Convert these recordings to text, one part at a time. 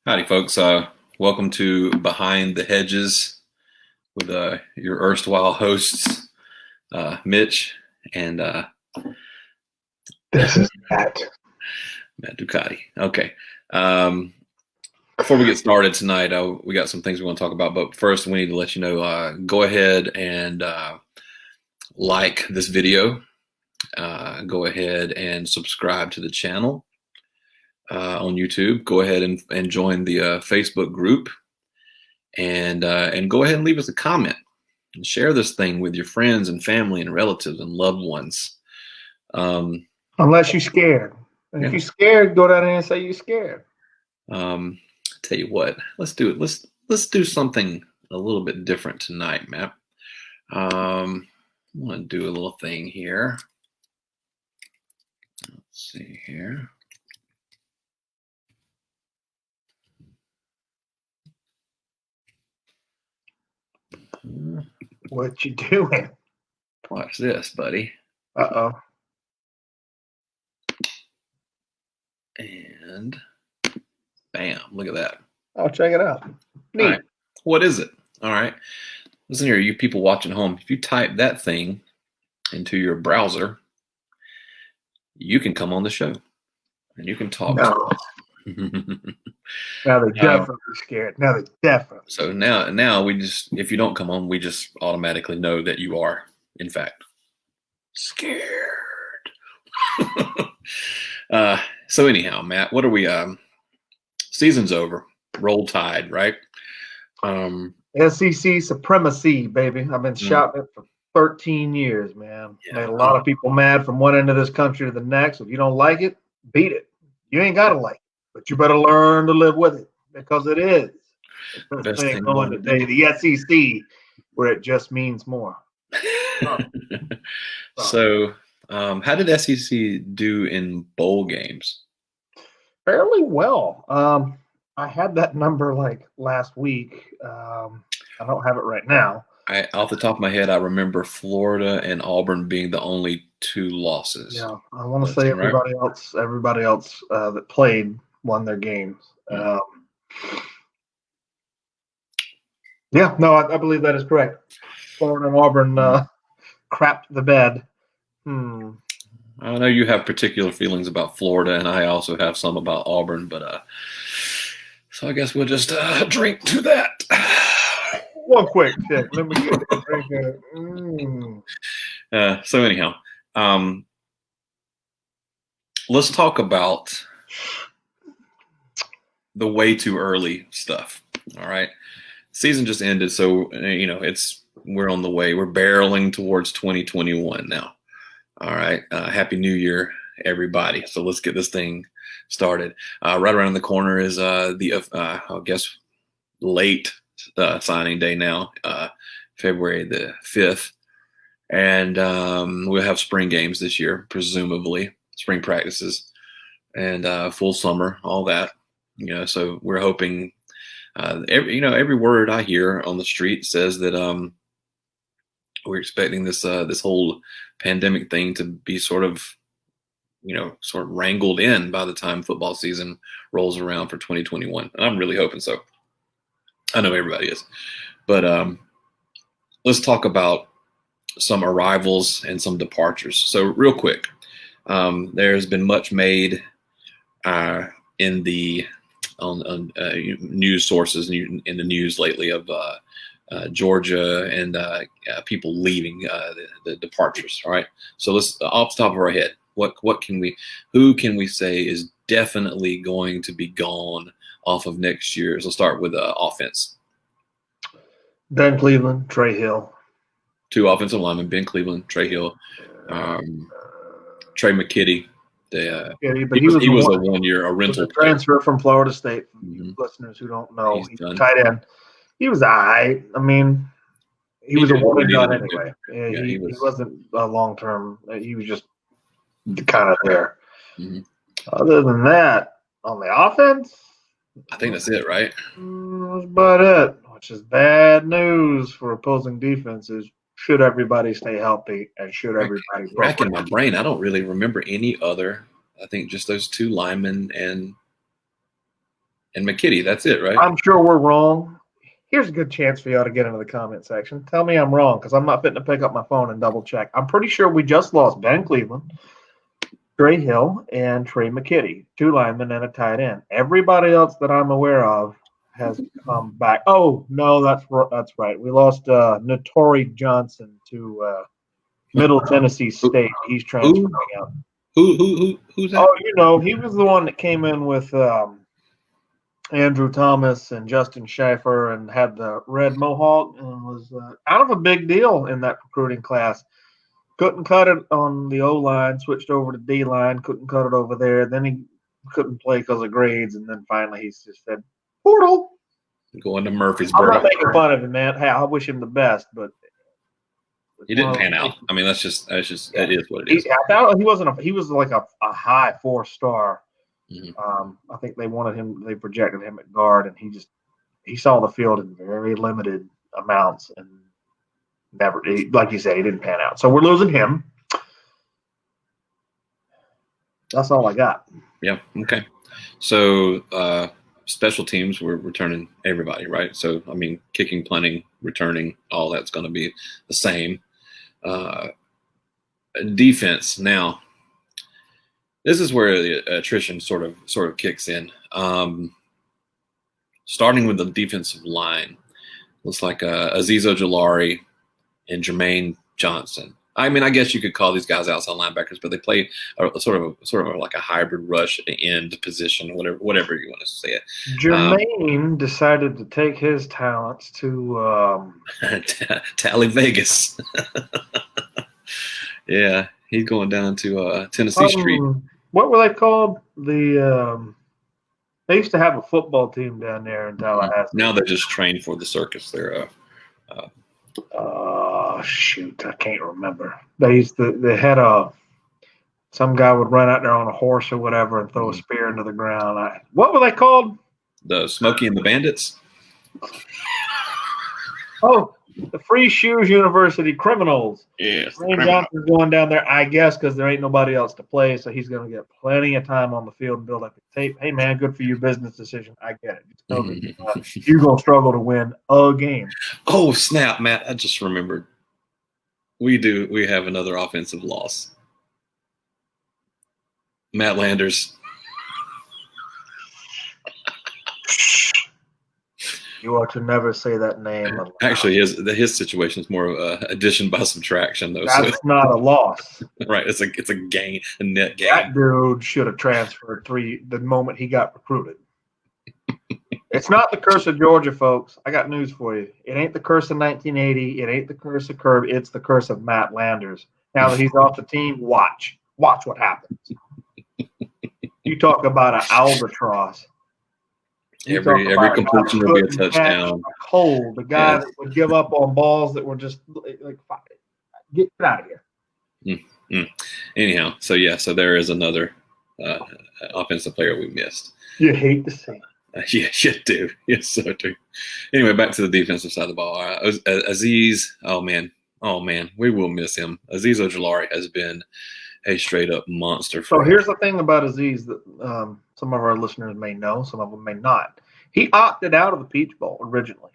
Howdy, folks. Welcome to Behind the Hedges with your erstwhile hosts, Mitch and This is Matt. Matt Ducati. Okay. Before we get started tonight, we got some things we want to talk about. But first, we need to let you know, go ahead and like this video. Go ahead and subscribe to the channel on YouTube. Go ahead and join the Facebook group. And go ahead and leave us a comment and share this thing with your friends and family and relatives and loved ones. Unless you're scared. And if you're scared, go down there and say you're scared. Tell you what, let's do it. Let's do something a little bit different tonight, Matt. I want to do a little thing here. Let's see here. What you doing? Watch this, buddy. Uh-oh. And bam, look at that. Oh, check it out. Neat. All right. What is it? All right. Listen here, you people watching home. If you type that thing into your browser, you can come on the show and you can talk. No. Now they're definitely scared. Now they're definitely. So now we just, if you don't come on, we just automatically know that you are, in fact, scared. So anyhow, Matt, what are we? Season's over. Roll Tide, right? SEC supremacy, baby. I've been shouting it for 13 years, man. Yeah. Made a lot of people mad from one end of this country to the next. If you don't like it, beat it. You ain't got to like it, but you better learn to live with it because it is. The best thing going today, the SEC, where it just means more. So, how did SEC do in bowl games? Fairly well. I had that number like last week. I don't have it right now. Off the top of my head, I remember Florida and Auburn being the only two losses. Yeah, I want to say everybody else that played won their games. Yeah, no, I believe that is correct. Florida and Auburn crapped the bed. I know you have particular feelings about Florida, and I also have some about Auburn, but so I guess we'll just drink to that. One quick check. Let me get a drink. So anyhow, let's talk about the way too early stuff. All right, season just ended, so we're on the way. We're barreling towards 2021 now. All right, Happy New Year, everybody. So let's get this thing started. Right around the corner is I guess late signing day now, February the 5th, and we'll have spring games this year, presumably spring practices, and full summer, all that. So we're hoping. Every word I hear on the street says that we're expecting this whole pandemic thing to be sort of wrangled in by the time football season rolls around for 2021. And I'm really hoping so. I know everybody is. But let's talk about some arrivals and some departures. So real quick, there's been much made in the on news sources in the news lately of Georgia and people leaving the departures. All right. So let's off the top of our head, who can we say is definitely going to be gone off of next year? So start with offense. Ben Cleveland, Trey Hill. Two offensive linemen, Ben Cleveland, Trey Hill, Trey McKitty. He was a 1 year a rental transfer from Florida State. Listeners who don't know, he's tight end. He was all right. I mean, he was a one and done anyway. He wasn't a long term. He was just kind of there. Other than that, on the offense, I think that's it, right? That's about it. Which is bad news for opposing defenses. Should everybody stay healthy and should everybody racking my brain? I don't really remember any other. I think just those two linemen and and McKitty. That's it, right? I'm sure we're wrong. Here's a good chance for y'all to get into the comment section. Tell me I'm wrong, because I'm not fitting to pick up my phone and double check. I'm pretty sure we just lost Ben Cleveland, Trey Hill, and Trey McKitty, 2 linemen and a tight end. Everybody else that I'm aware of has come back. Oh no, that's right. We lost Notori Johnson to Middle Tennessee State. He's transferring out. Who's that? Oh, he was the one that came in with Andrew Thomas and Justin Schaefer and had the red mohawk and was kind of a big deal in that recruiting class. Couldn't cut it on the O-line, switched over to D-line, couldn't cut it over there. Then he couldn't play because of grades, and then finally he just said, portal. Going to Murfreesboro. I'm not making fun of him, man. Hey, I wish him the best, but he didn't pan out. I mean, that is what it is. He was like a high 4-star. I think they wanted him. They projected him at guard, and he saw the field in very limited amounts, and never, like you said, he didn't pan out. So we're losing him. That's all I got. Yeah. Okay. So special teams, we're returning everybody, right? So I mean, kicking, punting, returning, all that's going to be the same. Defense now. This is where the attrition sort of kicks in. Starting with the defensive line, looks like Azeez Ojulari and Jermaine Johnson. I mean, I guess you could call these guys outside linebackers, but they play sort of like a hybrid rush at the end position, whatever you want to say it. Jermaine decided to take his talents to Tally Vegas. Yeah, he's going down to Tennessee Street. What were they called? They used to have a football team down there in Tallahassee. Now they just train for the circus. They're shoot, I can't remember. They had some guy would run out there on a horse or whatever and throw a spear into the ground. What were they called? The Smokey and the Bandits. Oh, the Free Shoes University Criminals. Yes. Wayne Johnson's going down there, I guess, because there ain't nobody else to play, so he's going to get plenty of time on the field and build up his tape. Hey, man, good for you, business decision. I get it. Just know that you're going to struggle to win a game. Oh, snap, Matt. I just remembered. We have another offensive loss. Mattlanders. You are to never say that name. Actually, his situation is more addition by subtraction, though. That's not a loss. Right. It's a gain, a net gain. That dude should have transferred the moment he got recruited. It's not the curse of Georgia, folks. I got news for you. It ain't the curse of 1980. It ain't the curse of Kirby. It's the curse of Mattlanders. Now that he's off the team, watch what happens. You talk about an albatross. Every completion will be a touchdown. Cold, the guy that would give up on balls that were just like, get out of here. Anyhow, so there is another offensive player we missed. You hate to see it. Yes, you do. Yes, so do. Anyway, back to the defensive side of the ball. Azeez, oh man, we will miss him. Azeez Ojulari has been a straight-up monster. So here's the thing about Azeez that some of our listeners may know, some of them may not. He opted out of the Peach Bowl originally,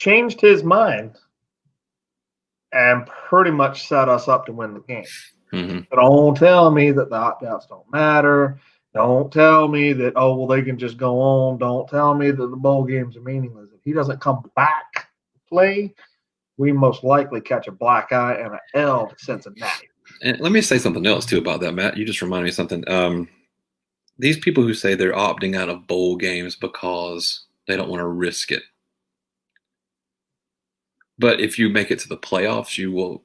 changed his mind, and pretty much set us up to win the game. But don't tell me that the opt-outs don't matter. Don't tell me that, they can just go on. Don't tell me that the bowl games are meaningless. If he doesn't come back to play, we most likely catch a black eye and an L to Cincinnati. And let me say something else, too, about that, Matt. You just reminded me of something. These people who say they're opting out of bowl games because they don't want to risk it. But if you make it to the playoffs, you will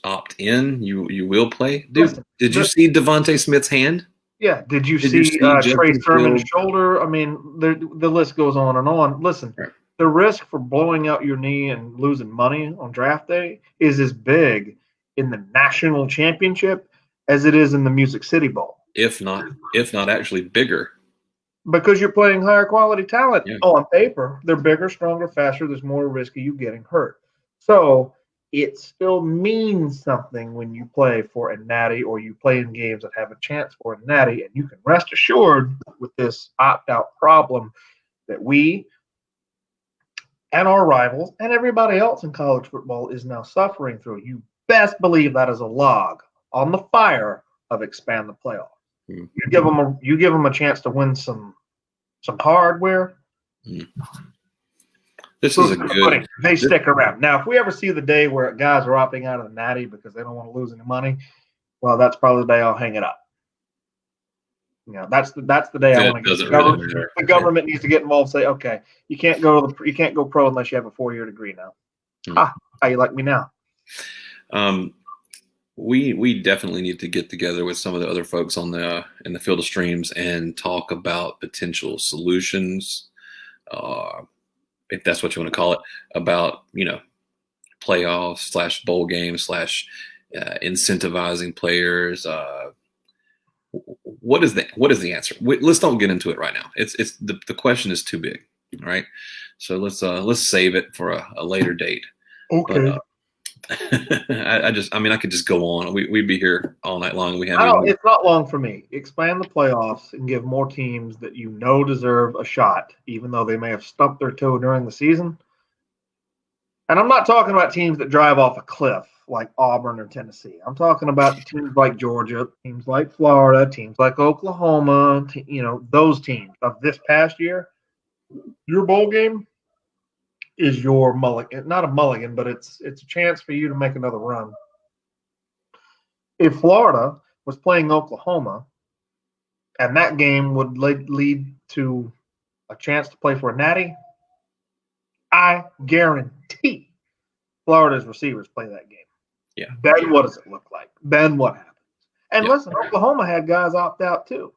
opt in. You will play. Dude, did you see Devontae Smith's hand? Yeah. Did you see Trey Sermon's shoulder? I mean, the list goes on and on. Listen, the risk for blowing out your knee and losing money on draft day is as big in the national championship as it is in the Music City Bowl. If not actually bigger. Because you're playing higher quality talent on paper. They're bigger, stronger, faster. There's more risk of you getting hurt. So it still means something when you play for a natty or you play in games that have a chance for a natty. And you can rest assured with this opt-out problem that we and our rivals and everybody else in college football is now suffering through. You best believe that is a log on the fire of expand the playoff. Mm-hmm. You give them a chance to win some hardware. Mm-hmm. This is a good. They stick around. Now, if we ever see the day where guys are opting out of the natty because they don't want to lose any money, well, that's probably the day I'll hang it up. You know, that's the day I want to get the government needs to get involved. And say, okay, you can't go pro unless you have a 4-year degree now. Mm-hmm. How you like me now? We definitely need to get together with some of the other folks in the field of streams and talk about potential solutions. If that's what you want to call it, about, playoffs / bowl games / incentivizing players. What is the answer? Let's don't get into it right now. It's the question is too big, right? So let's save it for a later date. Okay. But, I could just go on. We'd be here all night long. It's not long for me. Expand the playoffs and give more teams that deserve a shot, even though they may have stumped their toe during the season. And I'm not talking about teams that drive off a cliff like Auburn or Tennessee. I'm talking about teams like Georgia, teams like Florida, teams like Oklahoma, those teams of this past year. Your bowl game is your mulligan, not a mulligan, but it's a chance for you to make another run. If Florida was playing Oklahoma and that game would lead to a chance to play for a natty, I guarantee Florida's receivers play that game. Yeah. Then what does it look like? Then what happens? And listen, Oklahoma had guys opt out too.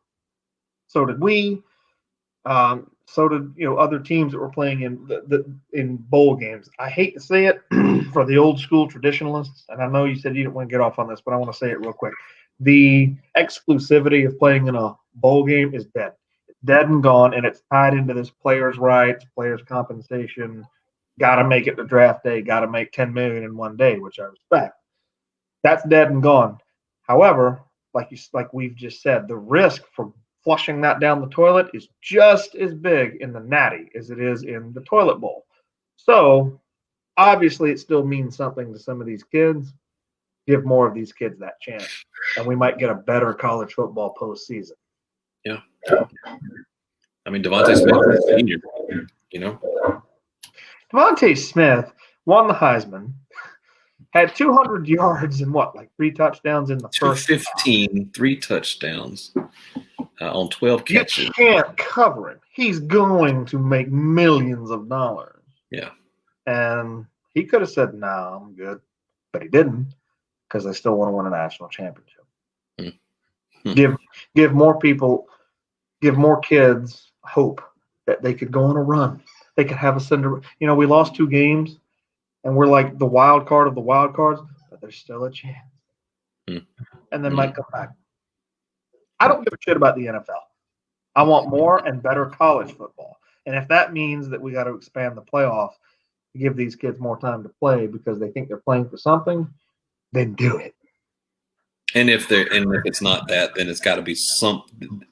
So did we. So did other teams that were playing in bowl games. I hate to say it for the old school traditionalists, and I know you said you didn't want to get off on this, but I want to say it real quick. The exclusivity of playing in a bowl game is dead. It's dead and gone, and it's tied into this players' rights, players' compensation. Got to make it to draft day. Got to make $10 million in one day, which I respect. That's dead and gone. However, like we've just said, the risk for flushing that down the toilet is just as big in the natty as it is in the toilet bowl. So obviously it still means something to some of these kids. Give more of these kids that chance, and we might get a better college football postseason. Yeah. I mean, Devontae Smith is senior, Devontae Smith won the Heisman, had 200 yards and 3 touchdowns in the first 15, 3 touchdowns. On 12 catches. You can't cover him. He's going to make millions of dollars. Yeah. And he could have said, no, I'm good. But he didn't, because they still want to win a national championship. Mm-hmm. Give more kids hope that they could go on a run. They could have a Cinderella. We lost 2 games, and we're like the wild card of the wild cards, but there's still a chance. Mm-hmm. And they might come back. I don't give a shit about the NFL. I want more and better college football. And if that means that we got to expand the playoff to give these kids more time to play because they think they're playing for something, then do it. And if it's not that, then it's got to be something.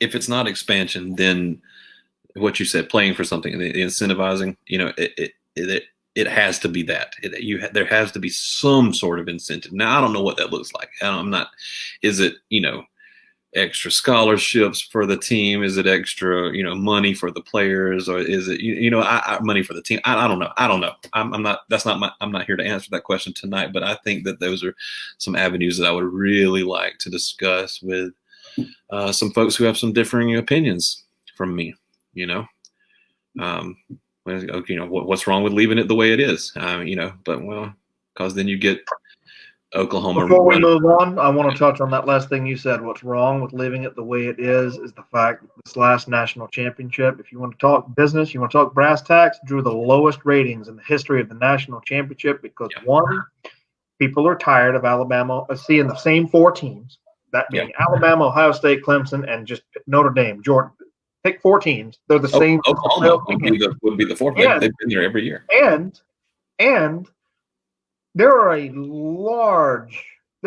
If it's not expansion, then what you said, playing for something, the incentivizing, it has to be that. There has to be some sort of incentive. Now, I don't know what that looks like. Is it, extra scholarships for the team? Is it extra, money for the players, or is it, money for the team? I don't know. I'm not here to answer that question tonight, but I think that those are some avenues that I would really like to discuss with some folks who have some differing opinions from me, what's wrong with leaving it the way it is? Because then you get Oklahoma. Before we move on, I want to touch on that last thing you said. What's wrong with leaving it the way it is the fact that this last national championship, if you want to talk business, you want to talk brass tacks, drew the lowest ratings in the history of the national championship because, one, people are tired of Alabama seeing the same 4 teams, that being Alabama, Ohio State, Clemson, and just Notre Dame, Georgia. Pick 4 teams. They're the same. Oklahoma would be the 4th. They've been there every year. And there's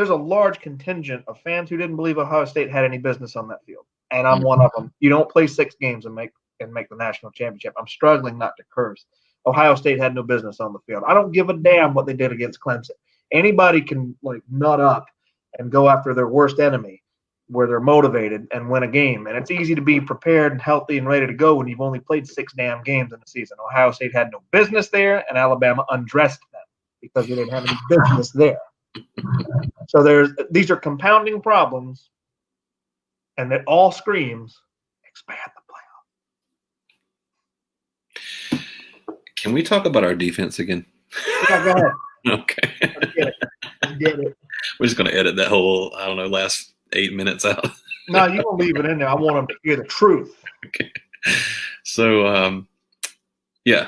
a large contingent of fans who didn't believe Ohio State had any business on that field, and I'm one of them. You don't play 6 games and make the national championship. I'm struggling not to curse. Ohio State had no business on the field. I don't give a damn what they did against Clemson. Anybody can nut up and go after their worst enemy where they're motivated and win a game. And it's easy to be prepared and healthy and ready to go when you've only played 6 damn games in the season. Ohio State had no business there, and Alabama undressed them because they didn't have any business there. So these are compounding problems, and it all screams expand the playoff. Can we talk about our defense again? Yeah, go ahead. Okay. Get it. We're just going to edit that whole, last 8 minutes out. No, you can leave it in there. I want them to hear the truth. Okay. So,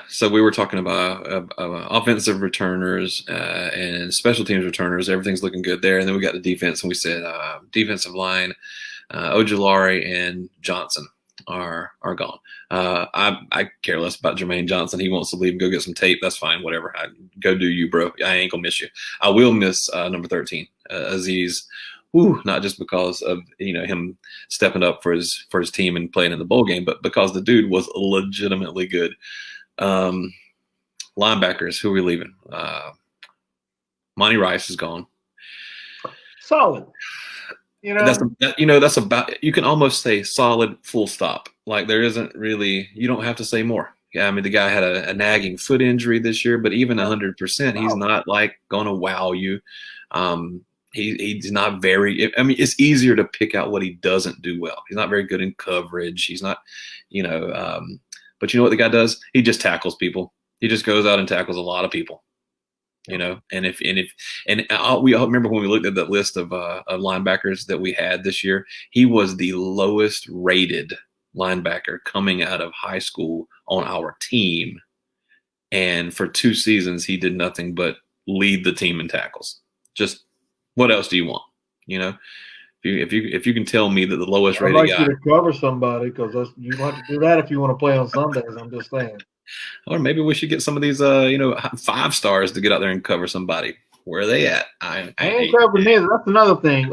so we were talking about offensive returners and special teams returners. Everything's looking good there. And then we got the defense, and we said defensive line, Ojulari and Johnson are gone. I care less about Jermaine Johnson. He wants to leave and go get some tape. That's fine. Whatever. Go do you, bro. I ain't gonna miss you. I will miss number 13, Aziz. Not just because of him stepping up for his team and playing in the bowl game, but because the dude was legitimately good. Linebackers, who are we leaving? Monty Rice is gone. Solid. That's about, you can almost say solid, full stop. Like there isn't really, you don't have to say more. Yeah, I mean, the guy had a nagging foot injury this year, but even 100%, he's not going to wow you. He's not very, it's easier to pick out what he doesn't do well. He's not very good in coverage. He's not, but you know what the guy does? He just tackles people. He just goes out and tackles a lot of people. We remember when we looked at that list of linebackers that we had this year, he was the lowest rated linebacker coming out of high school on our team. And for 2 seasons, he did nothing but lead the team in tackles. Just what else do you want? If you can tell me that the lowest rated guy, I'd like you to cover somebody because you have to do that if you want to play on Sundays. I'm just saying. Or maybe we should get some of these, 5 stars to get out there and cover somebody. Where are they at? I ain't covering neither. That's another thing.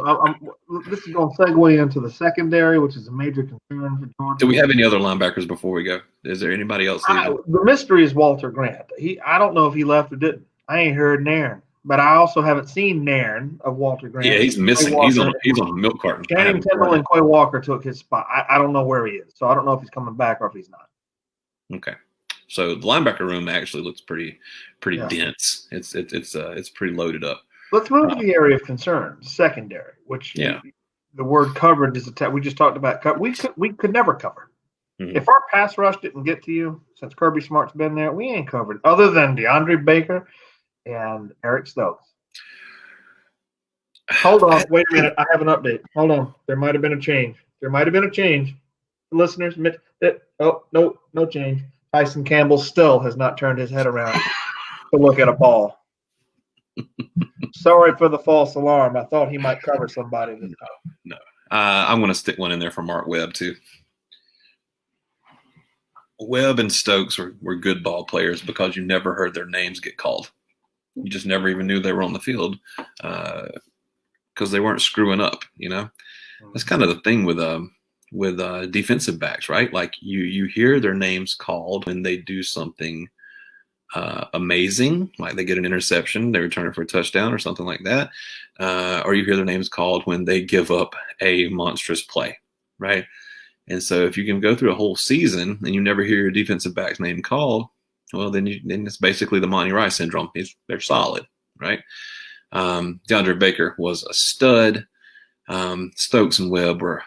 This is going to segue into the secondary, which is a major concern for Georgia. Do we have any other linebackers before we go? Is there anybody else? The mystery is Walter Grant. I don't know if he left or didn't. I ain't heard Nairn. But I also haven't seen Nairn of Walter Grant. Yeah, he's missing. He's on a milk carton. Channing Tindall and Quay Walker took his spot. I don't know where he is, so I don't know if he's coming back or if he's not. Okay, so the linebacker room actually looks pretty dense. It's pretty loaded up. Let's move to the area of concern, secondary, which the word covered is we just talked about. We could never cover. Mm-hmm. If our pass rush didn't get to you since Kirby Smart's been there, we ain't covered. Other than DeAndre Baker and Eric Stokes. Hold on. Wait a minute. I have an update. Hold on. There might have been a change. Listeners, no change. Tyson Campbell still has not turned his head around to look at a ball. Sorry for the false alarm. I thought he might cover somebody this time. No. I'm going to stick one in there for Mark Webb, too. Webb and Stokes were good ball players because you never heard their names get called. You just never even knew they were on the field because they weren't screwing up, That's kind of the thing with defensive backs, right? Like you hear their names called when they do something amazing, like they get an interception, they return it for a touchdown or something like that, or you hear their names called when they give up a monstrous play, right? And so if you can go through a whole season and you never hear your defensive back's name called, well, then it's basically the Monty Rice syndrome. They're solid, right? DeAndre Baker was a stud. Stokes and Webb were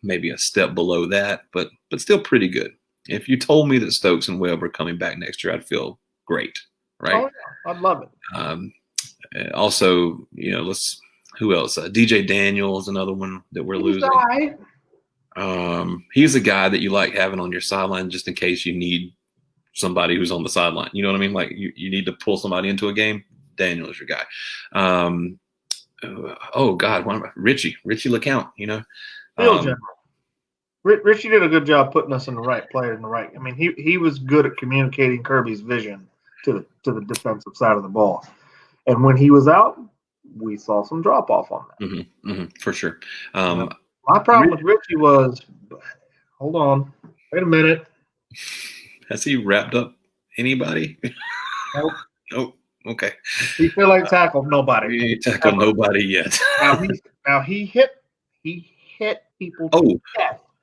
maybe a step below that, but still pretty good. If you told me that Stokes and Webb were coming back next year, I'd feel great, right? Oh, yeah. I'd love it. Also, who else? DJ Daniel is another one that we're losing. He's a guy that you like having on your sideline just in case you need somebody who's on the sideline. You know what I mean? Like you need to pull somebody into a game. Daniel is your guy. Richie LeCount, Richie did a good job putting us in the right player in the right. I mean, he was good at communicating Kirby's vision to the defensive side of the ball. And when he was out, we saw some drop off on that. For sure. My problem with Richie was, hold on, wait a minute. Has he wrapped up anybody? Nope. Nope. Okay. He feel like tackled nobody. He tackled nobody yet. now he hit people. Oh,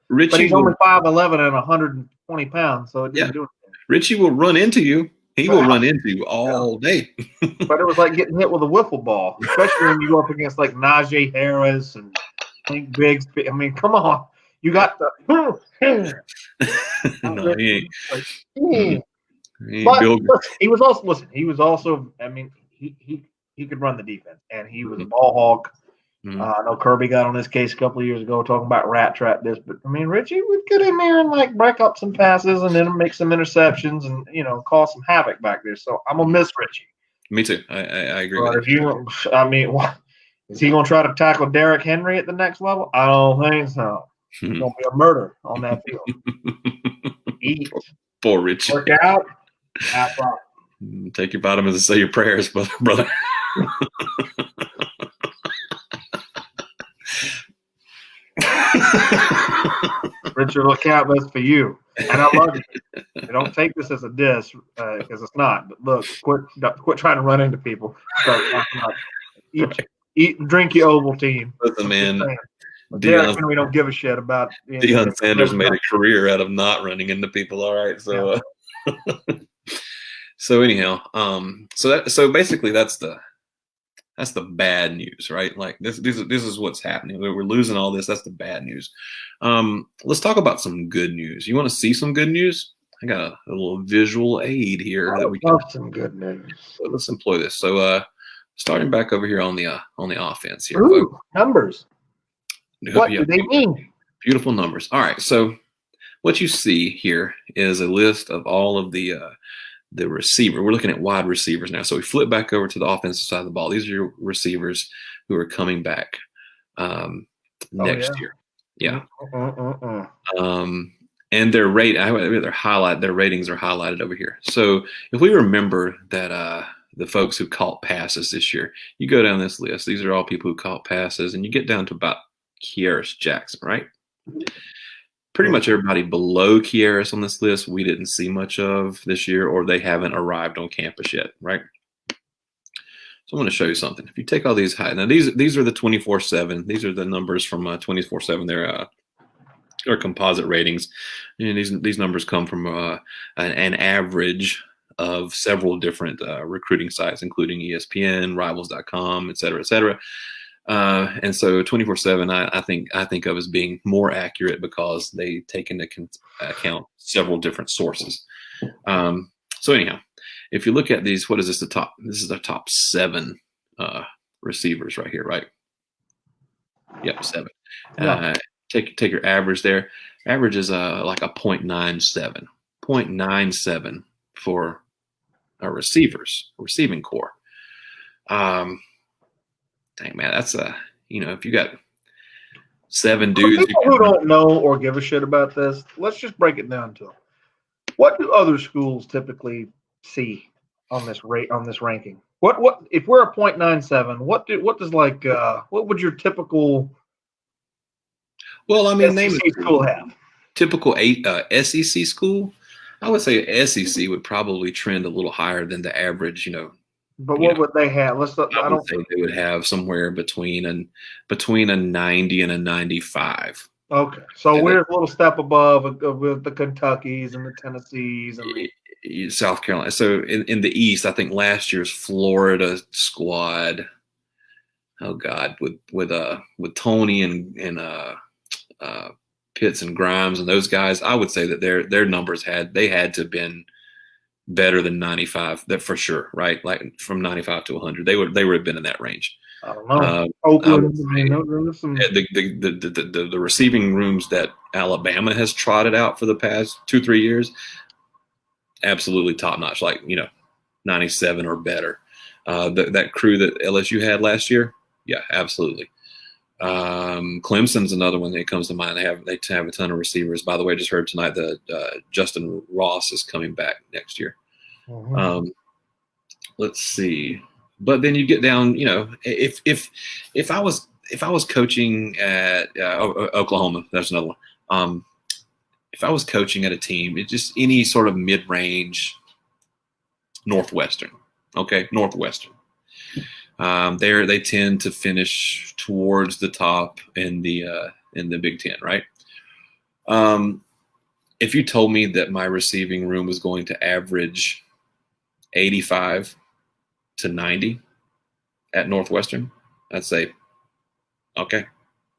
Richie, but he's only 5'11" and 120 pounds, so it didn't do anything. Richie will run into you. He will run into you all day. But it was like getting hit with a wiffle ball, especially when you go up against like Najee Harris and Hank Biggs. I mean, come on, you got the. No, he ain't. But he was also. I mean, he could run the defense, and he was a ball hog. I know Kirby got on this case a couple of years ago talking about rat trap this, but I mean, Richie would get in there and like break up some passes and then make some interceptions and cause some havoc back there. So I'm gonna miss Richie. Me too. I agree. But if you, I mean, is he gonna try to tackle Derrick Henry at the next level? I don't think so. It's gonna be a murder on that field. Eat. Poor Richie. Work out. Take your vitamins and say your prayers, brother. Richard, look out, that's for you. And I love you. Don't take this as a diss, because it's not. But look, quit trying to run into people. Start talking about eat and drink your Ovaltine. Listen, man. Derek Henry don't give a shit about. Deion Sanders made a career out of not running into people. All right, so so anyhow, so basically that's the bad news, right? Like this is what's happening. We're losing all this. That's the bad news. Let's talk about some good news. You want to see some good news? I got a little visual aid here that we love some good news. So let's employ this. So starting back over here on the offense here. Ooh, numbers. What do they mean? Beautiful numbers. All right. So what you see here is a list of all of the receiver. We're looking at wide receivers now. So we flip back over to the offensive side of the ball. These are your receivers who are coming back next year. Yeah. And their ratings are highlighted over here. So if we remember that the folks who caught passes this year, you go down this list. These are all people who caught passes, and you get down to about Kearis Jackson, right? Pretty much everybody below Kearis on this list we didn't see much of this year, or they haven't arrived on campus yet, right? So I'm going to show you something. If you take all these high, now these are the 24/7. These are the numbers from 24/7. They're composite ratings, and these numbers come from an average of several different recruiting sites, including ESPN, Rivals.com, et cetera, et cetera. And so 24/7, I think of as being more accurate because they take into account several different sources. So anyhow, if you look at these, what is this? This is the top 7 receivers right here, right? Yep, 7. Yeah. Take your average there. Average is like a 0.97. 0.97 for receiving core. Dang, man, that's if you got 7 dudes. For people who don't know or give a shit about this, let's just break it down to them. What do other schools typically see on this ranking? What if we're a 0.97? What would your typical? Well, I mean, SEC school have typical SEC school. I would say SEC would probably trend a little higher than the average, But what would they have? I would say they would have somewhere between a 90 and a 95. Okay, so we're a little step above with the Kentuckys and the Tennessees and South Carolina. So in the East, I think last year's Florida squad. Oh God, with Tony and Pitts and Grimes and those guys, I would say that their numbers had to have been better than 95, that for sure, right? Like from 95 to 100, they would have been in that range. I don't know. Oakland, the receiving rooms that Alabama has trotted out for the past 2-3 years, absolutely top notch, like 97 or better. That crew that LSU had last year, yeah, absolutely. Clemson's another one that comes to mind. They have a ton of receivers. By the way, I just heard tonight that Justin Ross is coming back next year. Mm-hmm. Let's see. But then you get down, if I was coaching at Oklahoma, that's another one. If I was coaching at a team, it's just any sort of mid-range Northwestern. Okay, Northwestern. They tend to finish towards the top in the Big Ten, right? If you told me that my receiving room was going to average 85 to 90 at Northwestern, I'd say, okay,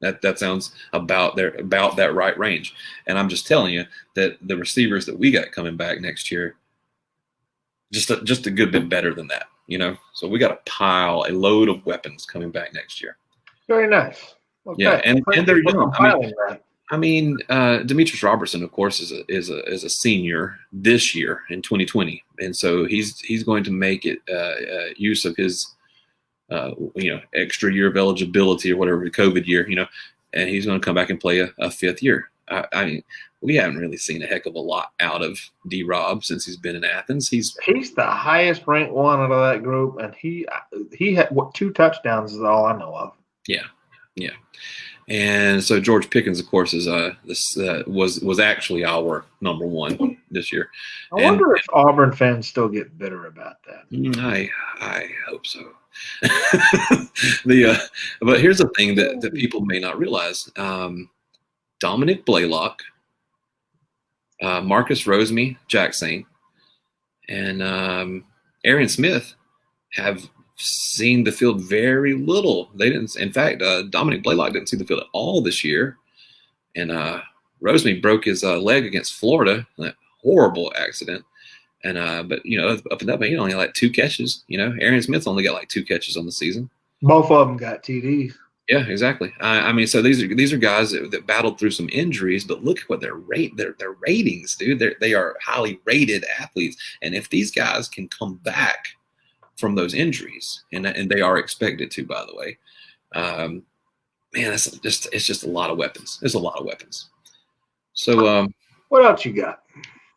that sounds about that right range. And I'm just telling you that the receivers that we got coming back next year, just a good bit better than that, So we got a load of weapons coming back next year. Very nice. Okay. Yeah, and they're young. I mean, Demetrius Robertson, of course, is a senior this year in 2020, and so he's going to make it use of his extra year of eligibility or whatever, the COVID year, and he's going to come back and play a fifth year. I mean, we haven't really seen a heck of a lot out of D-Rob since he's been in Athens. He's the highest ranked one out of that group, and he had 2 touchdowns is all I know of. Yeah. And so George Pickens, of course, was actually our number one this year. I wonder if Auburn fans still get bitter about that. I hope so. But here's the thing that people may not realize: Dominic Blaylock, Marcus Rosemy, Jack Saint, and Aaron Smith have seen the field very little. They didn't. In fact, Dominic Blaylock didn't see the field at all this year, and Rosemy broke his leg against Florida. That horrible accident. And but up and up, he only had like 2 catches. Aaron Smith only got like 2 catches on the season. Both of them got TDs. Yeah, exactly. I mean, so these are guys that battled through some injuries, but look at what their ratings, dude. They are highly rated athletes, and if these guys can come back from those injuries, and they are expected to, by the way, man, it's just a lot of weapons. There's a lot of weapons. So what else you got?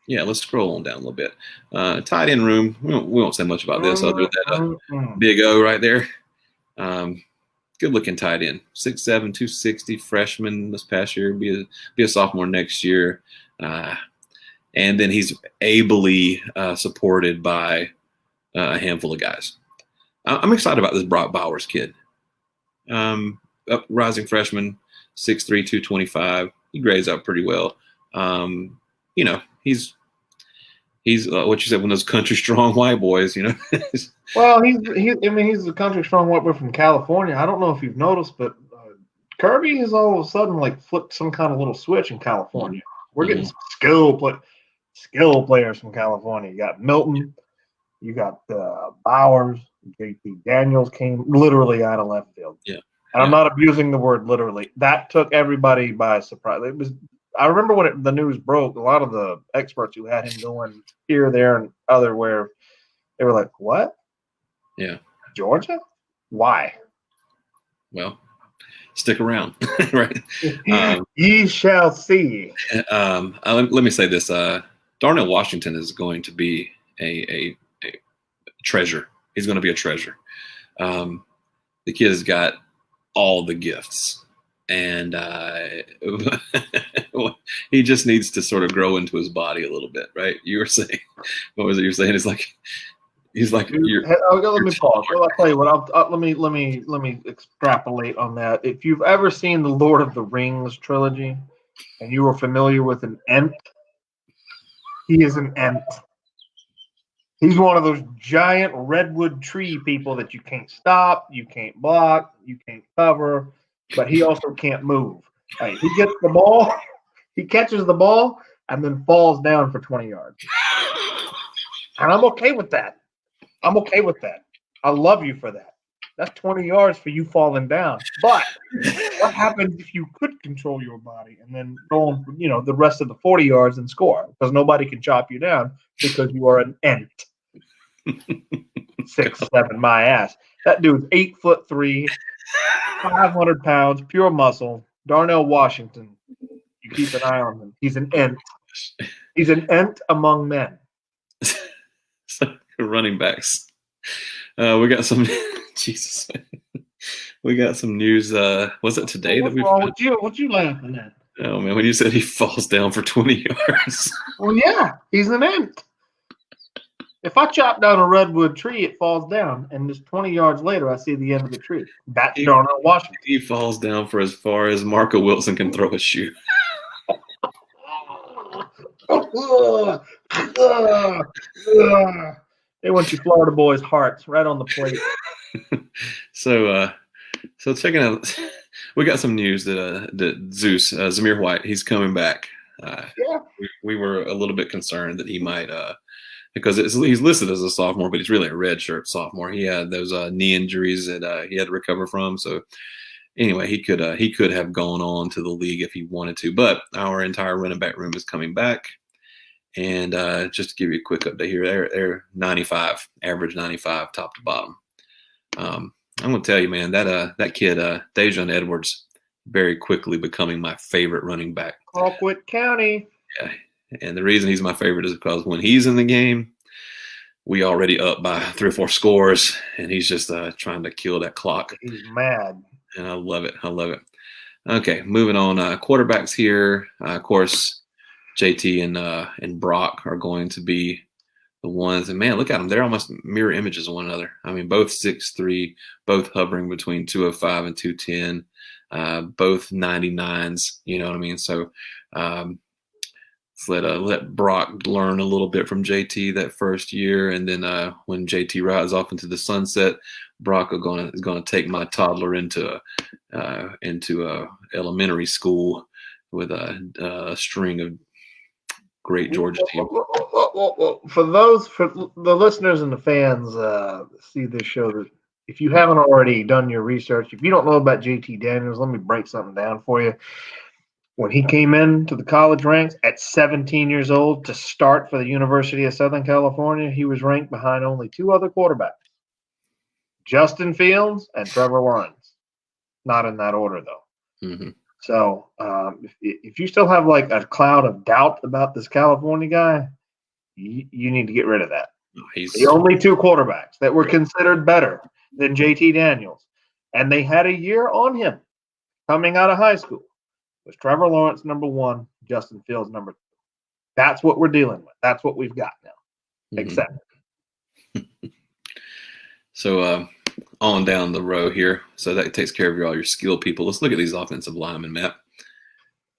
Yeah, let's scroll on down a little bit. Tight end room. We won't say much about this other than Big O right there. Good looking tight end. 6'7", 260, freshman this past year. Be a sophomore next year. And then he's ably supported by a handful of guys. I'm excited about this Brock Bowers kid. Rising freshman, 6'3", 225. He grades out pretty well. He's what you said, one of those country strong white boys, Well, he's a country strong white boy from California. I don't know if you've noticed, but Kirby has all of a sudden flipped some kind of little switch in California. We're getting some skill players from California. You got Milton, you got Bowers, JT Daniels came literally out of left field. Yeah, and I'm not abusing the word literally. That took everybody by surprise. I remember when the news broke, a lot of the experts who had him going here, there, and otherwhere, they were like, what? Yeah. Georgia? Why? Well, stick around, right? Ye shall see. Let me say this. Darnell Washington is going to be a treasure. He's going to be a treasure. The kid's got all the gifts. And he just needs to sort of grow into his body a little bit, right? You were saying, what was it? You're saying he's like. Let me pause. Well, I'll tell you what. Let me extrapolate on that. If you've ever seen the Lord of the Rings trilogy, and you are familiar with an Ent, he is an Ent. He's one of those giant redwood tree people that you can't stop, you can't block, you can't cover. But he also can't move. Right, he gets the ball, he catches the ball, and then falls down for 20 yards. And I'm okay with that. I love you for that. That's 20 yards for you falling down. But what happens if you could control your body and then go on, the rest of the 40 yards and score? Because nobody can chop you down because you are an Ent. 6'7", my ass. That dude's 8'3", 500 pounds, pure muscle. Darnell Washington. You keep an eye on him. He's an Ent. He's an Ent among men. Running backs. We got some Jesus. We got some news. Was it today that we? What you laughing at? Oh man, when you said he falls down for 20 yards. Well, yeah, he's an ant. If I chop down a redwood tree, it falls down, and just 20 yards later, I see the end of the tree. That's Darnell Washington. He falls down for as far as Marco Wilson can throw a shoe. They want you Florida boys' hearts right on the plate. So checking out, we got some news that Zeus, Zamir White, he's coming back. Yeah. We were a little bit concerned that he might, because he's listed as a sophomore, but he's really a redshirt sophomore. He had those knee injuries that he had to recover from. So anyway, he could have gone on to the league if he wanted to. But our entire running back room is coming back. And just to give you a quick update here, they're 95, average 95, top to bottom. I'm gonna tell you, man, that kid, Dejon Edwards, very quickly becoming my favorite running back. Colquitt County. Yeah, and the reason he's my favorite is because when he's in the game, we already up by 3 or 4 scores, and he's just trying to kill that clock. He's mad, and I love it. Okay, moving on. Quarterbacks here, of course. JT and Brock are going to be the ones, and man, look at them. They're almost mirror images of one another. I mean, both 6'3", both hovering between 205 and 210, both 99s. You know what I mean? So let Brock learn a little bit from JT that first year, and then when JT rides off into the sunset, Brock is gonna take my toddler into elementary school with a string of great Georgia team. For the listeners and the fans see this show, if you haven't already done your research, if you don't know about JT Daniels, let me break something down for you. When he came into the college ranks at 17 years old to start for the University of Southern California, he was ranked behind only 2 other quarterbacks, Justin Fields and Trevor Lawrence. Not in that order, though. Mm-hmm. So if you still have like a cloud of doubt about this California guy, you need to get rid of that. He's the only 2 quarterbacks that were considered better than JT Daniels, and they had a year on him coming out of high school, was Trevor Lawrence number 1, Justin Fields number 2. That's what we're dealing with. That's what we've got now. Mm-hmm. Accept it. So on down the row here. So that takes care of all your skill people. Let's look at these offensive linemen, Matt.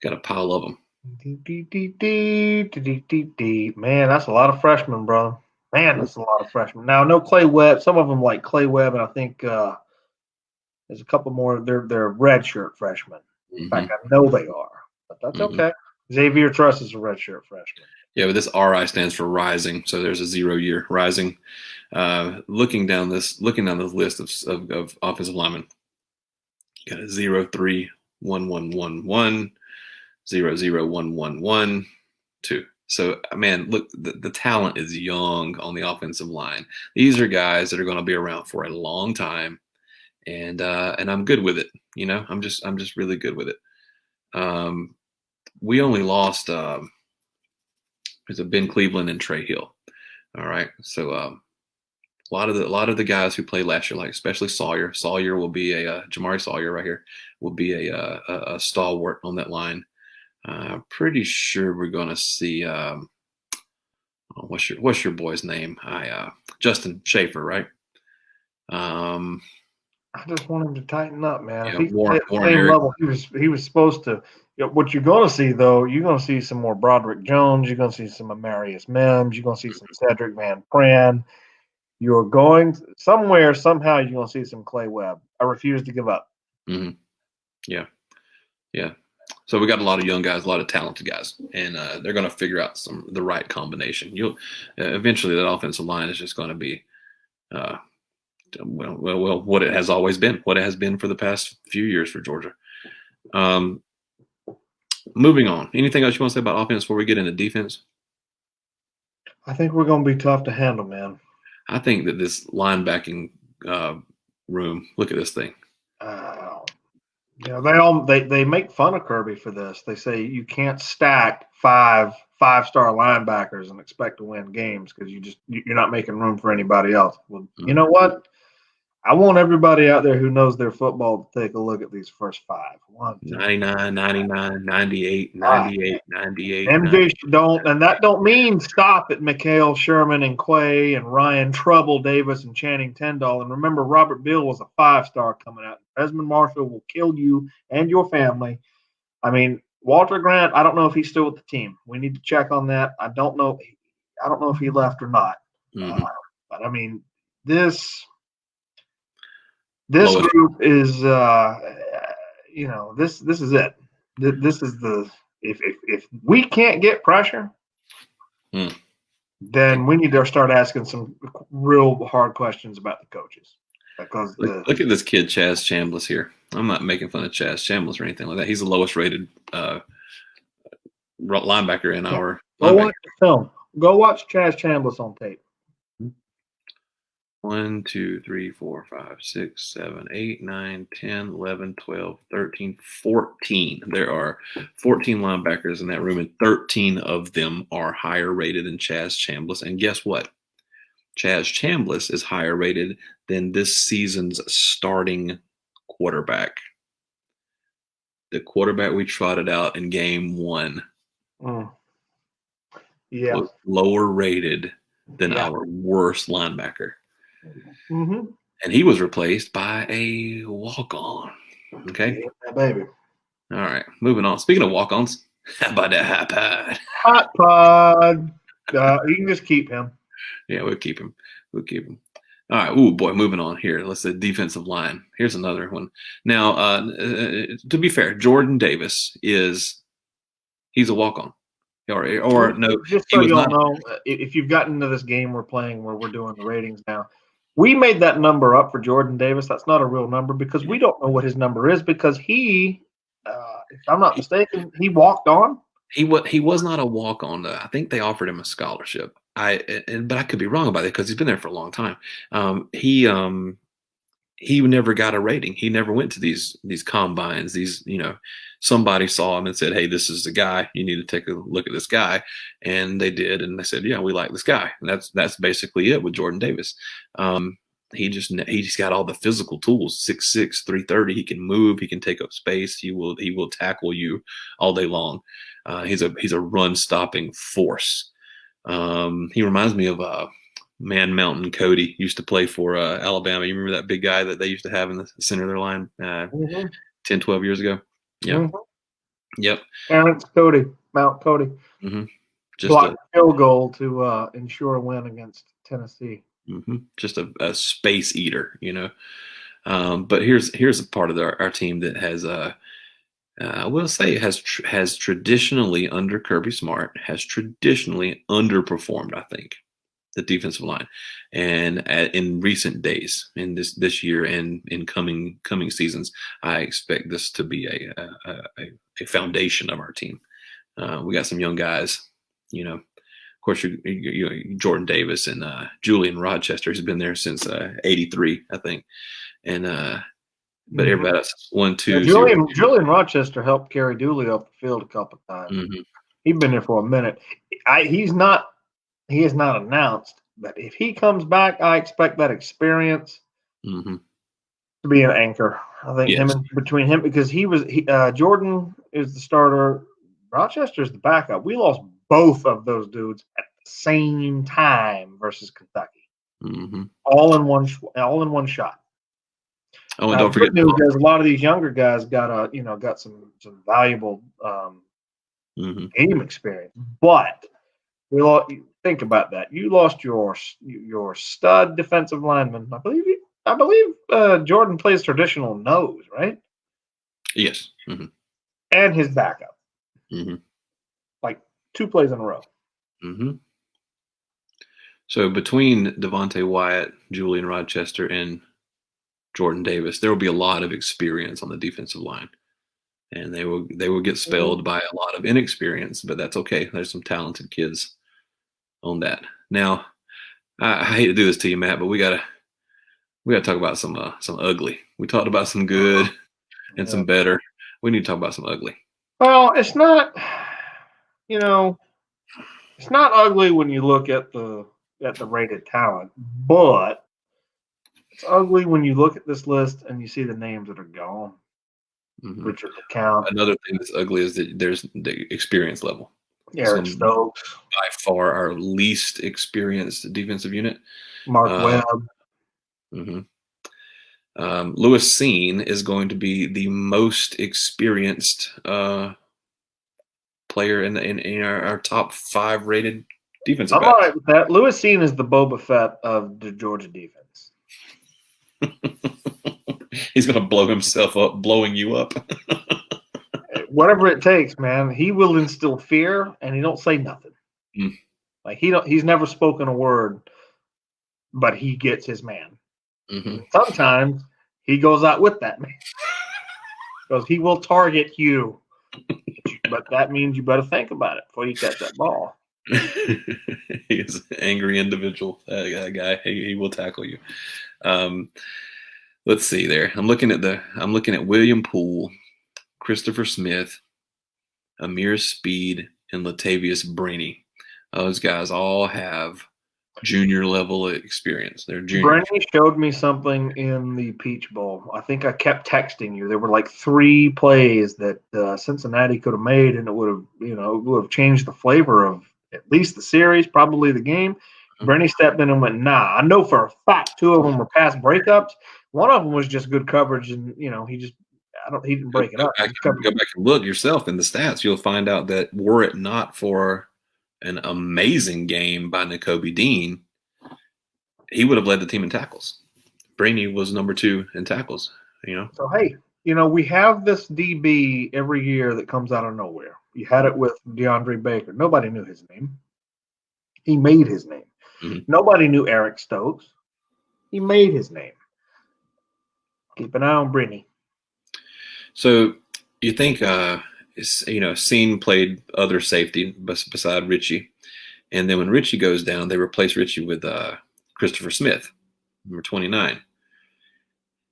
Got a pile of them. Man, that's a lot of freshmen, bro. Man, that's a lot of freshmen. Now, no Clay Webb. Some of them like Clay Webb, and I think there's a couple more. They're redshirt freshmen. In fact, I know they are, but that's okay. Xavier Truss is a redshirt freshman. Yeah, but this RI stands for rising, so there's a 0 year rising. Looking down this list of offensive linemen, you got a 0-3, 1-1-1-1, 0-0-1-1-1, 2. So, man, look, the talent is young on the offensive line. These are guys that are going to be around for a long time, and I'm good with it. You know, I'm just really good with it. We only lost there's a Ben Cleveland and Trey Hill. All right, so a lot of the guys who played last year, like especially Sawyer. Sawyer will be Jamari Sawyer right here will be a stalwart on that line. Pretty sure we're going to see what's your boy's name? Justin Schaefer, right? I just want him to tighten up, man. Yeah, if he's at the same level he was supposed to. You know, what you're going to see, though, you're going to see some more Broderick Jones. You're going to see some Amarius Mims. You're going to see some Cedric Van Pran. You're going somewhere, somehow, you're going to see some Clay Webb. I refuse to give up. Mm-hmm. Yeah. So we got a lot of young guys, a lot of talented guys, and they're going to figure out the right combination. You'll eventually that offensive line is just going to be, well, what it has always been, what it has been for the past few years for Georgia. Moving on. Anything else you want to say about offense before we get into defense? I think we're going to be tough to handle, man. I think that this linebacking room, look at this thing. Yeah, they make fun of Kirby for this. They say you can't stack five-star linebackers and expect to win games because you're not making room for anybody else. Well, you know what? I want everybody out there who knows their football to take a look at these first five. 99, 99, 98, 98, 98. MJ and that don't mean stop at Mikhail Sherman and Quay and Ryan Trouble Davis and Channing Tindall. And remember, Robert Beal was a 5-star coming out. Desmond Marshall will kill you and your family. I mean, Walter Grant, I don't know if he's still with the team. We need to check on that. I don't know if he left or not. But I mean, this group is, this is it. This is the if we can't get pressure, then we need to start asking some real hard questions about the coaches. Because look at this kid, Chaz Chambliss here. I'm not making fun of Chaz Chambliss or anything like that. He's the lowest rated linebacker in our. Go watch the film. Go watch Chaz Chambliss on tape. 1, 2, 3, 4, 5, 6, 7, 8, 9, 10, 11, 12, 13, 14. There are 14 linebackers in that room, and 13 of them are higher rated than Chaz Chambliss. And guess what? Chaz Chambliss is higher rated than this season's starting quarterback. The quarterback we trotted out in game 1 was lower rated than our worst linebacker. And he was replaced by a walk-on. Okay? Yeah, baby. All right, moving on. Speaking of walk-ons, how about that hot pod? Hot pod. You can just keep him. Yeah, we'll keep him. All right. Ooh, boy, moving on here. Let's say defensive line. Here's another one. Now, to be fair, Jordan Davis he's a walk-on. Or no. Just so y'all know, if you've gotten into this game we're playing where we're doing the ratings now, we made that number up for Jordan Davis. That's not a real number because we don't know what his number is because he, if I'm not mistaken, he walked on. He was not a walk-on. I think they offered him a scholarship. But I could be wrong about it because he's been there for a long time. He never got a rating. He never went to these combines. Somebody saw him and said, "Hey, this is the guy. You need to take a look at this guy." And they did, and they said, "Yeah, we like this guy." And that's basically it with Jordan Davis. He just got all the physical tools. 6'6", 330. He can move. He can take up space. He will tackle you all day long. He's a run stopping force. He reminds me of Man Mountain Cody. Used to play for Alabama. You remember that big guy that they used to have in the center of their line 10, 12 years ago? Yeah. Yep. Terrence Cody, Mount Cody. Just blocked a field goal to ensure a win against Tennessee. Just a space eater, But here's a part of our team that has I will say has traditionally under Kirby Smart has traditionally underperformed. I think the defensive line, and in recent days, in this year and in coming seasons, I expect this to be a foundation of our team. We got some young guys, Of course, Jordan Davis and Julian Rochester has been there since '83, I think, and. But everybody else, 1, 2. Julian Rochester helped carry Dooley off the field a couple of times. He's been there for a minute. He is not announced, but if he comes back, I expect that experience to be an anchor. I think between him because Jordan is the starter, Rochester is the backup. We lost both of those dudes at the same time versus Kentucky, all in one shot. Oh, and don't forget, there's a lot of these younger guys got some valuable game experience. But think about that. You lost your stud defensive lineman. I believe Jordan plays traditional nose, right? Yes. And his backup. Like 2 plays in a row. So between Devontae Wyatt, Julian Rochester, and Jordan Davis, there will be a lot of experience on the defensive line, and they will get spelled by a lot of inexperience, but that's okay. There's some talented kids on that. Now, I hate to do this to you, Matt, but we gotta talk about some ugly. We talked about some good. and some better. We need to talk about some ugly. Well, it's not, it's not ugly when you look at the rated talent, but it's ugly when you look at this list and you see the names that are gone. Mm-hmm. Richard LeCount. Another thing that's ugly is that there's the experience level. Eric Stokes. By far our least experienced defensive unit. Mark Webb. Mm-hmm. Lewis Seen is going to be the most experienced player in our top 5 rated defensive backs. All right with that. Lewis Seen is the Boba Fett of the Georgia defense. He's going to blow himself up, blowing you up. Whatever it takes, man. He will instill fear, and he don't say nothing. Like he's never spoken a word, but he gets his man. Mm-hmm. Sometimes he goes out with that man because he will target you. But that means you better think about it before you catch that ball. He's an angry individual. That guy. He will tackle you. Let's see there. I'm looking at William Poole, Christopher Smith, Amir Speed, and Latavius Briney. Those guys all have junior level experience. They're juniors. Briney showed me something in the Peach Bowl. I think I kept texting you. There were like 3 plays that Cincinnati could have made, and it would have changed the flavor of at least the series, probably the game. Mm-hmm. Briney stepped in and went, nah. I know for a fact 2 of them were pass breakups. One of them was just good coverage, and he didn't break it up. Go back and look yourself in the stats. You'll find out that were it not for an amazing game by Nakobe Dean, he would have led the team in tackles. Briney was number 2 in tackles. So hey, we have this DB every year that comes out of nowhere. You had it with DeAndre Baker. Nobody knew his name. He made his name. Mm-hmm. Nobody knew Eric Stokes. He made his name. Keep an eye on Briney. So you think, Seen played other safety beside Richie, and then when Richie goes down, they replace Richie with Christopher Smith, number 29.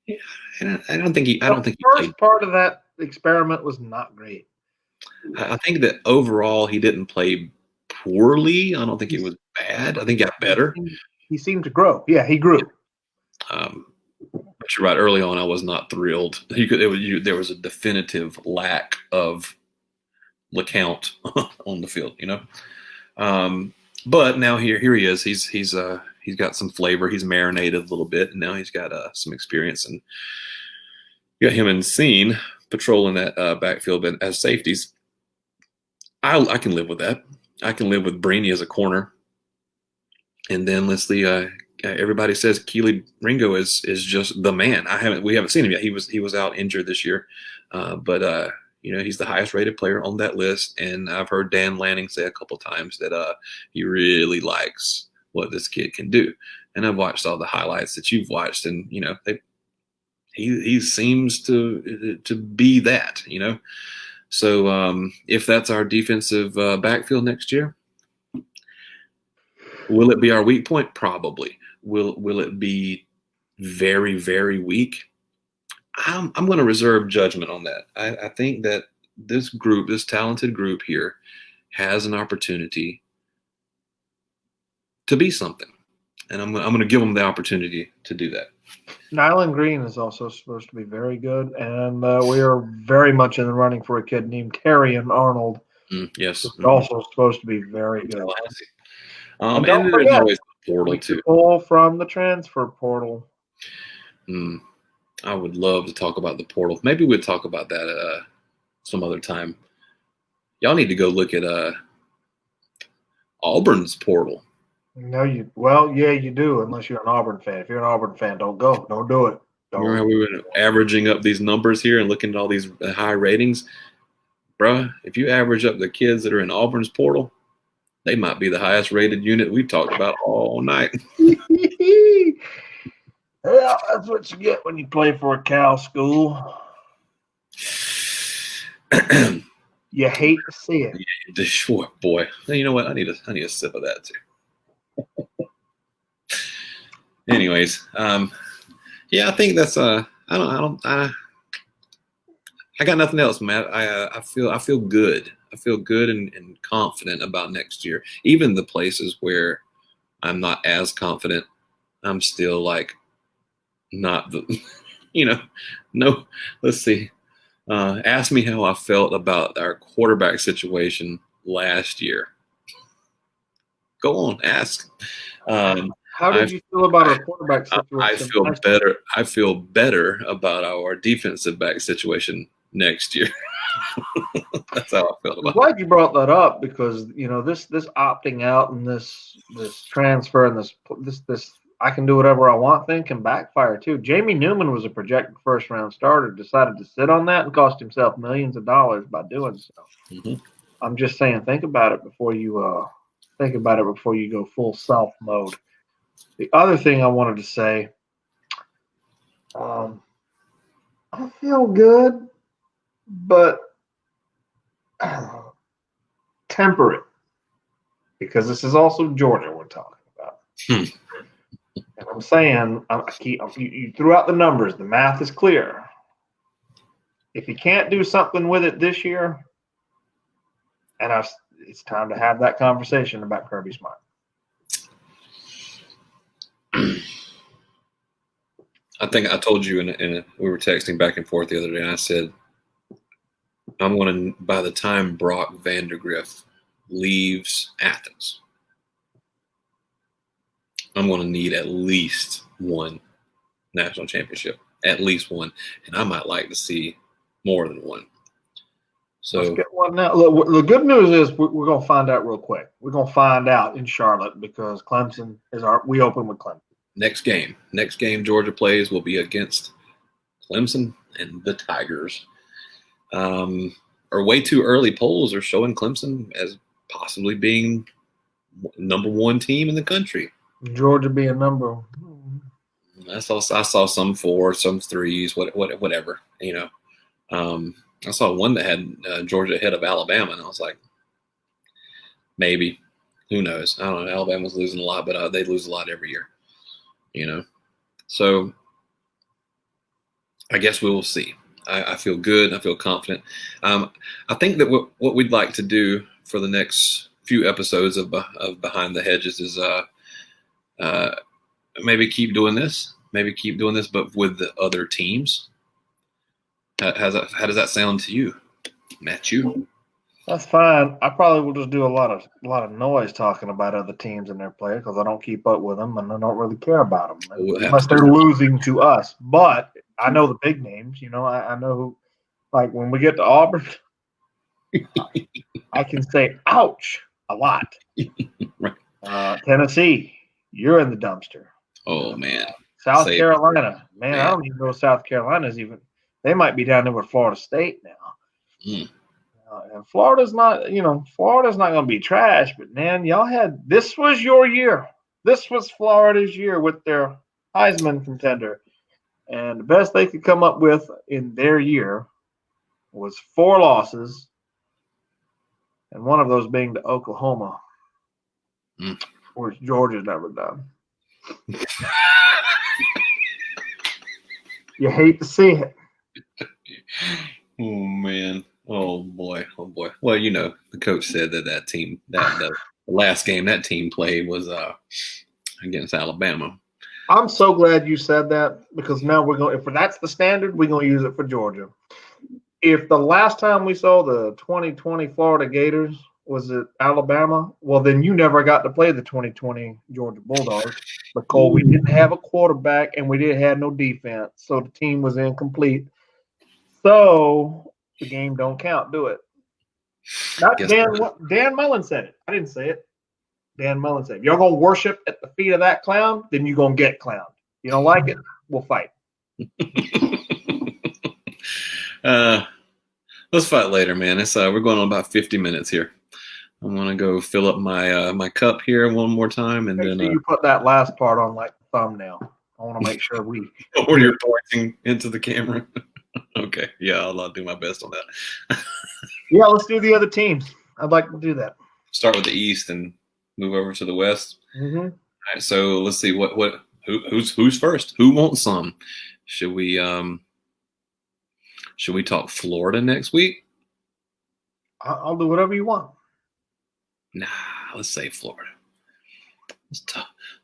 Yeah, I don't think he. The first part of that experiment was not great. I think that overall he didn't play poorly. I don't think he was bad. I think he got better. He seemed to grow. Yeah, he grew. But you're right. Early on, I was not thrilled. There was a definitive lack of LeCount on the field, But now here he is. He's got some flavor. He's marinated a little bit, and now he's got some experience. And you got him and Seen patrolling that backfield as safeties. I can live with that. I can live with Briney as a corner. And then let's see. Everybody says Keely Ringo is just the man. We haven't seen him yet. He was out injured this year, but he's the highest rated player on that list. And I've heard Dan Lanning say a couple times that he really likes what this kid can do. And I've watched all the highlights that you've watched, and he seems to be that. So if that's our defensive backfield next year, will it be our weak point? Probably. Will it be very, very weak? I'm going to reserve judgment on that. I think that this talented group here, has an opportunity to be something, and I'm going to give them the opportunity to do that. Nyland Green is also supposed to be very good, and we are very much in the running for a kid named Terrion Arnold. Yes, also supposed to be very good. And there's always the portal too. Pull from the transfer portal. I would love to talk about the portal. Maybe we'll talk about that some other time. Y'all need to go look at Auburn's portal. No, you do, unless you're an Auburn fan. If you're an Auburn fan, don't go. Don't do it. Remember how we were averaging up these numbers here and looking at all these high ratings? Bruh, if you average up the kids that are in Auburn's portal, they might be the highest rated unit we've talked about all night. Well, that's what you get when you play for a Cal school. You hate to see it. Yeah, sure, boy. You know what? I need a sip of that too. Anyways, yeah, I think that's I got nothing else, Matt. I feel good. I feel good and confident about next year. Even the places where I'm not as confident, I'm still like not the, no. Let's see. Ask me how I felt about our quarterback situation last year. Go on, ask. How did you feel about our quarterback situation? I feel better about our defensive back situation next year. That's how I felt about it. I'm glad you brought that up because this opting out and this transfer and this I can do whatever I want thing can backfire too. Jamie Newman was a projected first round starter, decided to sit on that and cost himself millions of dollars by doing so. Mm-hmm. I'm just saying, think about it before you go full self mode. The other thing I wanted to say, I feel good, but temper it, because this is also Georgia we're talking about. And I'm saying, you threw out the numbers. The math is clear. If you can't do something with it this year, it's time to have that conversation about Kirby Smart. I think I told you we were texting back and forth the other day, and I said, I'm going to, by the time Brock Vandegrift leaves Athens, I'm going to need at least one national championship, at least one, and I might like to see more than one. So let's get one now. Look, the good news is we're going to find out real quick. We're going to find out in Charlotte because Clemson we open with Clemson. Next game Georgia plays will be against Clemson and the Tigers. Our way too early polls are showing Clemson as possibly being number one team in the country. Georgia being number. I saw some 4s, some 3s, whatever. I saw one that had Georgia ahead of Alabama, and I was like, maybe. Who knows? I don't know. Alabama's losing a lot, but they lose a lot every year. So I guess we will see. I feel good. I feel confident. I think that what we'd like to do for the next few episodes of Behind the Hedges is maybe keep doing this, but with the other teams. How does that sound to you, Matt? That's fine. I probably will just do a lot of noise talking about other teams and their players because I don't keep up with them and I don't really care about them unless they're losing to us. But I know the big names. I know who. Like when we get to Auburn, I can say "ouch" a lot. Right. Tennessee, you're in the dumpster. Oh man. South Carolina, man, I don't even know South Carolina's even. They might be down there with Florida State now. And Florida's not going to be trash, but man, this was your year. This was Florida's year with their Heisman contender. And the best they could come up with in their year was 4 losses, and one of those being to Oklahoma, which Georgia's never done. You hate to see it. Oh man. Oh boy. Well, the coach said that team, the last game that team played was against Alabama. I'm so glad you said that because now if that's the standard, we're going to use it for Georgia. If the last time we saw the 2020 Florida Gators was at Alabama, well, then you never got to play the 2020 Georgia Bulldogs because we didn't have a quarterback and we didn't have no defense, so the team was incomplete. So the game don't count, do it? Dan Mullen said it. I didn't say it. Dan Mullen said, if you're going to worship at the feet of that clown, then you're going to get clowned. You don't like it? We'll fight. Let's fight later, man. We're going on about 50 minutes here. I'm going to go fill up my cup here one more time. And then you put that last part on like the thumbnail. I want to make sure or you're pointing into the camera. Okay. Yeah, I'll do my best on that. Yeah, let's do the other teams. I'd like to do that. Start with the East and move over to the West. Mm-hmm. All right, so let's see who's first. Who wants some? Should we? Should we talk Florida next week? I'll do whatever you want. Nah, let's say Florida.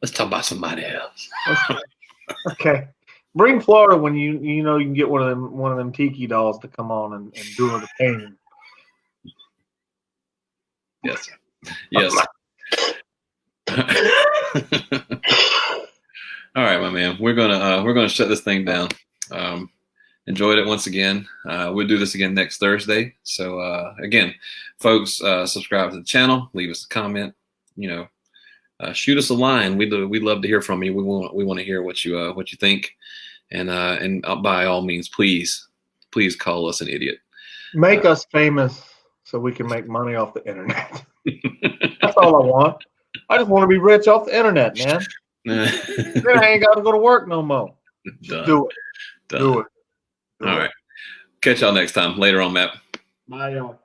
Let's talk about somebody else. Okay. Bring Florida when you can get one of them tiki dolls to come on and do the painting. Yes. Yes. All right, my man. We're gonna shut this thing down. Enjoyed it once again. We'll do this again next Thursday. So again, folks, subscribe to the channel. Leave us a comment. Shoot us a line. We'd love to hear from you. We want to hear what you think. And by all means, please call us an idiot. Make us famous so we can make money off the internet. That's all I want. I just want to be rich off the internet, man. Then I ain't got to go to work no more. Just do it. Do it. All right. Catch y'all next time. Later on, Matt. Bye, y'all.